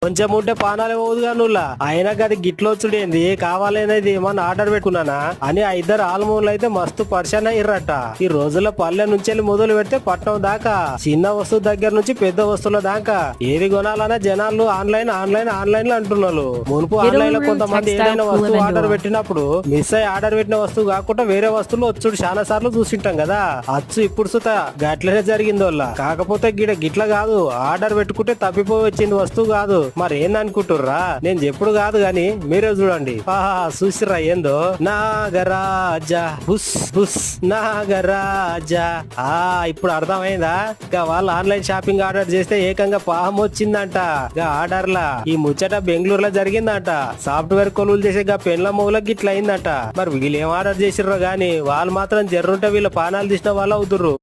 కొంచెం ఉంటే పానాలే పోదుగా నువ్వులా అయినా గది గిట్లొచ్చుడేంది కావాలనేది ఏమన్నా ఆర్డర్ పెట్టుకున్నానా అని ఆ ఇద్దరు ఆల్మూన్లు అయితే మస్తు పరిశాన్ అయ్యిర్రట. ఈ రోజుల్లో పల్లె నుంచి మొదలు పెడితే పట్టణం దాకా చిన్న వస్తువు దగ్గర నుంచి పెద్ద వస్తువుల దాకా ఏది కొనాలన్నా జనాలు ఆన్లైన్ ఆన్లైన్ ఆన్లైన్ లో అంటున్నారు. మునుపు ఆన్లైన్ లో కొంతమంది ఏదైనా వస్తువు ఆర్డర్ పెట్టినప్పుడు మిస్ అయ్యి ఆర్డర్ పెట్టిన వస్తువు కాకుండా వేరే వస్తువులు వచ్చుడు చాలా సార్లు చూసింటాం కదా. అచ్చు ఇప్పుడు సుత గట్లనే జరిగింది వాళ్ళ. కాకపోతే గిట్ల కాదు, ఆర్డర్ పెట్టుకుంటే తప్పిపోయి వచ్చింది వస్తువు కాదు. మరి ఏందనుకుంటుర్రా, నేను చెప్పుడు కాదు గాని మీరే చూడండి. ఆహా చూసిరా ఏందో నాగరాజా బుస్ బుస్ నాగరాజా. ఇప్పుడు అర్థమైందా? వాళ్ళు ఆన్లైన్ షాపింగ్ ఆర్డర్ చేస్తే ఏకంగా పాము వచ్చిందంట. ఆర్డర్లా ఈ ముచ్చట బెంగళూరులో జరిగిందంట. సాఫ్ట్వేర్ కొలువులు చేసే పెన్ల మూలకి ఇట్లా అయిందట. మరి వీళ్ళు ఏం ఆర్డర్ చేసిర్రో గానీ వాళ్ళు మాత్రం జర్రుంటే వీళ్ళ పానాలు తీసిన వాళ్ళు అవుతుర్రు.